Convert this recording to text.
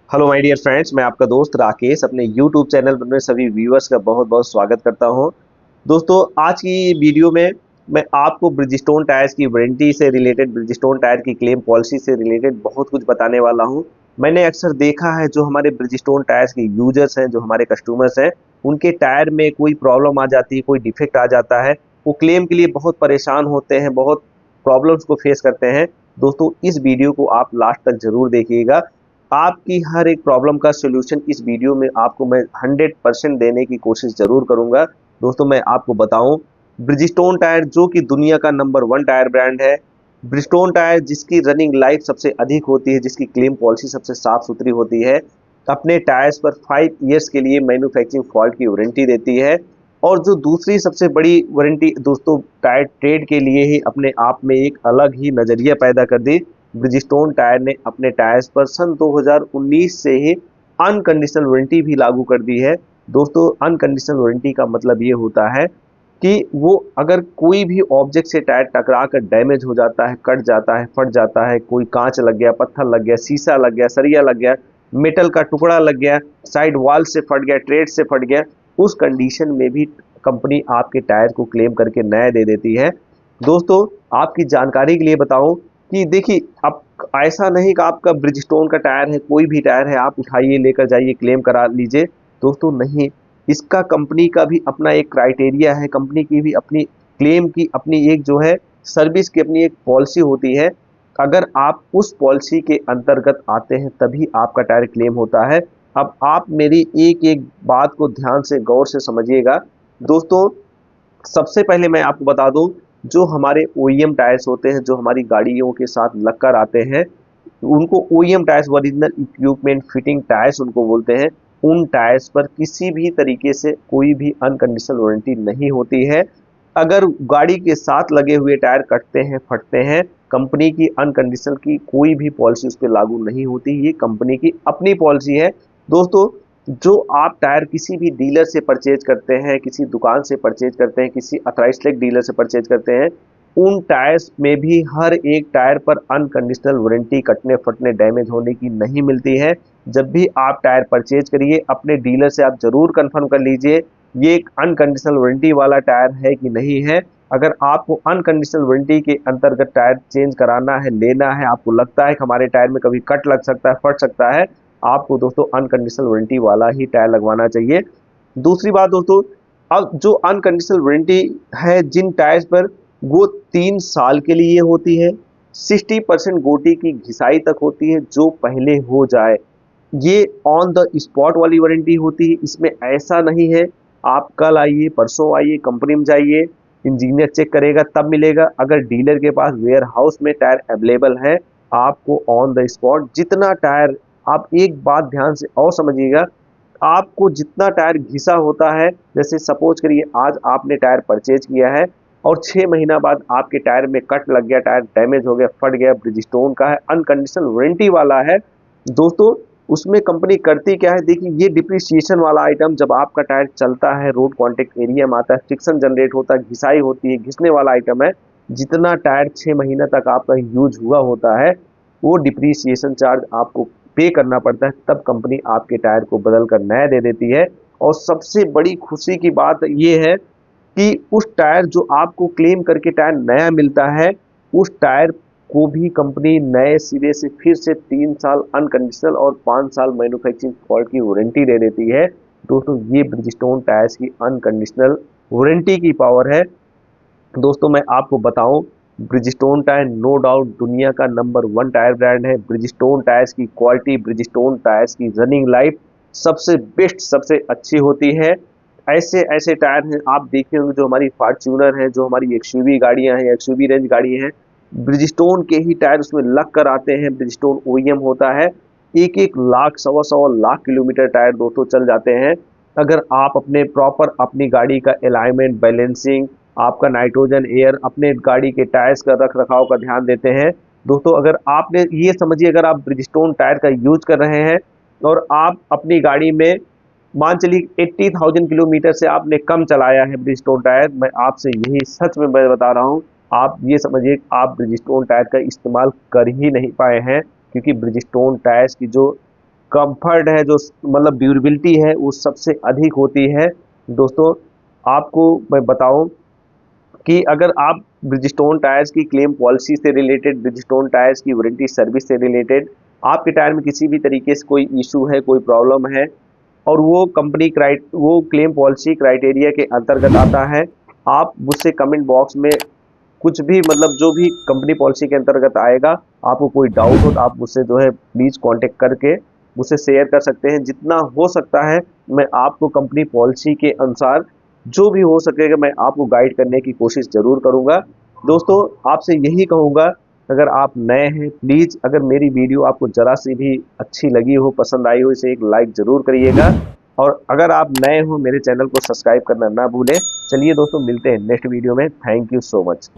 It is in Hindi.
हेलो माय डियर फ्रेंड्स, मैं आपका दोस्त राकेश अपने यूट्यूब चैनल पर मेरे सभी व्यूअर्स का बहुत बहुत स्वागत करता हूं। दोस्तों, आज की वीडियो में मैं आपको ब्रिजस्टोन टायर्स की वारंटी से रिलेटेड, ब्रिजस्टोन टायर की क्लेम पॉलिसी से रिलेटेड बहुत कुछ बताने वाला हूं। मैंने अक्सर देखा है, जो हमारे ब्रिजस्टोन टायर्स के यूजर्स हैं, जो हमारे कस्टमर्स हैं, उनके टायर में कोई प्रॉब्लम आ जाती है, कोई डिफेक्ट आ जाता है, वो क्लेम के लिए बहुत परेशान होते हैं, बहुत प्रॉब्लम्स को फेस करते हैं। दोस्तों, इस वीडियो को आप लास्ट तक जरूर देखिएगा। आपकी हर एक प्रॉब्लम का सॉल्यूशन इस वीडियो में आपको मैं 100% देने की कोशिश जरूर करूंगा। दोस्तों, मैं आपको बताऊं, ब्रिजस्टोन टायर जो कि दुनिया का नंबर 1 टायर ब्रांड है, ब्रिजस्टोन टायर जिसकी रनिंग लाइफ सबसे अधिक होती है, जिसकी क्लेम पॉलिसी सबसे साफ सुथरी होती है, अपने टायर्स पर 5 ईयर्स के लिए मैन्युफैक्चरिंग फॉल्ट की वारंटी देती है। और जो दूसरी सबसे बड़ी वारंटी दोस्तों, टायर ट्रेड के लिए ही अपने आप में एक अलग ही नजरिया पैदा कर दी। ब्रिजस्टोन टायर ने अपने टायर्स पर सन 2019 से ही अनकंडीशनल वारंटी भी लागू कर दी है। दोस्तों, अनकंडीशनल वारंटी का मतलब ये होता है कि वो अगर कोई भी ऑब्जेक्ट से टायर टकरा कर डैमेज हो जाता है, कट जाता है, फट जाता है, कोई कांच लग गया, पत्थर लग गया, शीशा लग गया, सरिया लग गया, मेटल का टुकड़ा लग गया, साइड वॉल से फट गया, ट्रेड से फट गया, उस कंडीशन में भी कंपनी आपके टायर को क्लेम करके नया दे देती है। दोस्तों, आपकी जानकारी के लिए बताऊं कि देखिए, अब ऐसा नहीं कि आपका ब्रिजस्टोन का टायर है, कोई भी टायर है, आप उठाइए, लेकर जाइए, क्लेम करा लीजिए। दोस्तों, नहीं, इसका कंपनी का भी अपना एक क्राइटेरिया है, कंपनी की भी अपनी क्लेम की अपनी एक जो है सर्विस की अपनी एक पॉलिसी होती है। अगर आप उस पॉलिसी के अंतर्गत आते हैं तभी आपका टायर क्लेम होता है। अब आप मेरी एक एक बात को ध्यान से गौर से समझिएगा। दोस्तों, सबसे पहले मैं आपको बता दूं, जो हमारे ओईएम टायर्स होते हैं, जो हमारी गाड़ियों के साथ लगकर आते हैं, उनको OEM tyres, original equipment fitting tyres उनको बोलते हैं। उन टायर्स पर किसी भी तरीके से कोई भी अनकंडीशनल वारंटी नहीं होती है। अगर गाड़ी के साथ लगे हुए टायर कटते हैं, फटते हैं, कंपनी की अनकंडीशनल की कोई भी पॉलिसी उस पर लागू नहीं होती। ये कंपनी की अपनी पॉलिसी है। दोस्तों, जो आप टायर किसी भी डीलर से परचेज करते हैं, किसी दुकान से परचेज करते हैं, किसी अथराइज्ड डीलर से परचेज करते हैं, उन टायर्स में भी हर एक टायर पर अनकंडीशनल वारंटी कटने, फटने, डैमेज होने की नहीं मिलती है। जब भी आप टायर परचेज करिए, अपने डीलर से आप जरूर कंफर्म कर लीजिए ये एक अनकंडीशनल वारंटी वाला टायर है कि नहीं है। अगर आपको अनकंडीशनल वारंटी के अंतर्गत टायर चेंज कराना है, लेना है, आपको लगता है कि हमारे टायर में कभी कट लग सकता है, फट सकता है, आपको दोस्तों अनकंडीशनल वारंटी वाला ही टायर लगवाना चाहिए। दूसरी बात दोस्तों, अब जो अनकंडीशनल वारंटी है जिन टायर्स पर, वो 3 साल के लिए होती है। 60% गोटी की घिसाई तक होती है, जो पहले हो जाए ये ऑन द स्पॉट वाली वारंटी होती है। इसमें ऐसा नहीं है आप कल आइए, परसों आइए, कंपनी में जाइए, इंजीनियर चेक करेगा तब मिलेगा। अगर डीलर के पास वेयर हाउस में टायर अवेलेबल है, आपको ऑन द स्पॉट जितना टायर, आप एक बात ध्यान से और समझिएगा, आपको जितना टायर घिसा होता है, जैसे सपोज करिए आज आपने टायर परचेज किया है और 6 महीना बाद आपके टायर में कट लग गया, टायर डैमेज हो गया, फट गया, ब्रिजस्टोन का है, अनकंडीशनल वारंटी वाला है। दोस्तों, उसमें कंपनी करती क्या है, देखिए, ये डिप्रिसिएशन वाला आइटम जब आपका टायर चलता है, रोड कॉन्टेक्ट एरिया में आता है, फ्रिक्शन जनरेट होता है, घिसाई होती है, घिसने वाला आइटम है, जितना टायर 6 महीना तक आपका यूज हुआ होता है, वो डिप्रिसिएशन चार्ज आपको पे करना पड़ता है। तब कंपनी आपके टायर को बदल कर नया दे देती है। और सबसे बड़ी खुशी की बात ये है कि उस टायर जो आपको क्लेम करके टायर नया मिलता है, उस टायर को भी कंपनी नए सिरे से फिर से 3 साल अनकंडीशनल और 5 साल मैन्युफैक्चरिंग फॉल्ट की वारंटी दे देती है। दोस्तों, ये ब्रिजस्टोन टायर्स की अनकंडीशनल वारंटी की पावर है। दोस्तों, मैं आपको बताऊं, ब्रिजस्टोन टायर नो डाउट दुनिया का नंबर 1 टायर ब्रांड है। ब्रिजस्टोन टायर्स की क्वालिटी, ब्रिजस्टोन टायर्स की रनिंग लाइफ सबसे बेस्ट, सबसे अच्छी होती है। ऐसे ऐसे टायर हैं आप देखे होंगे, जो हमारी फॉर्च्यूनर है, जो हमारी एक्सयूवी गाड़ियां हैं, एक्सयूवी रेंज गाड़ी हैं, ब्रिजस्टोन के ही टायर उसमें लग कर आते हैं। ब्रिजस्टोन ओईएम होता है। एक एक लाख, सवा सवा लाख किलोमीटर टायर दोस्तों चल जाते हैं। अगर आप अपने प्रॉपर अपनी गाड़ी का अलाइनमेंट, बैलेंसिंग, आपका नाइट्रोजन, एयर, अपने गाड़ी के टायर्स का रख रखाव का ध्यान देते हैं। दोस्तों, अगर आपने ये समझिए, अगर आप ब्रिजस्टोन टायर का यूज कर रहे हैं और आप अपनी गाड़ी में मान चलिए 80,000 किलोमीटर से आपने कम चलाया है ब्रिजस्टोन टायर, मैं आपसे यही सच में मैं बता रहा हूँ, आप ये समझिए आप ब्रिजस्टोन टायर का इस्तेमाल कर ही नहीं पाए हैं। क्योंकि ब्रिजस्टोन टायर्स की जो कंफर्ट है, जो मतलब ड्यूरेबिलिटी है, वो सबसे अधिक होती है। दोस्तों आपको मैं बताऊं कि अगर आप ब्रिजस्टोन टायर्स की क्लेम पॉलिसी से रिलेटेड, ब्रिजस्टोन टायर्स की वारंटी सर्विस से रिलेटेड आपके टायर में किसी भी तरीके से कोई इशू है, कोई प्रॉब्लम है, और वो क्लेम पॉलिसी क्राइटेरिया के अंतर्गत आता है, आप मुझसे कमेंट बॉक्स में कुछ भी, मतलब जो भी कंपनी पॉलिसी के अंतर्गत आएगा, आपको कोई डाउट हो तो आप मुझसे जो है प्लीज़ कांटेक्ट करके मुझसे शेयर कर सकते हैं। जितना हो सकता है मैं आपको कंपनी पॉलिसी के अनुसार जो भी हो सकेगा मैं आपको गाइड करने की कोशिश ज़रूर करूँगा। दोस्तों आपसे यही कहूँगा, अगर आप नए हैं प्लीज़, अगर मेरी वीडियो आपको ज़रा सी भी अच्छी लगी हो, पसंद आई हो, इसे एक लाइक ज़रूर करिएगा, और अगर आप नए हो मेरे चैनल को सब्सक्राइब करना ना भूलें। चलिए दोस्तों, मिलते हैं नेक्स्ट वीडियो में। Thank you so much.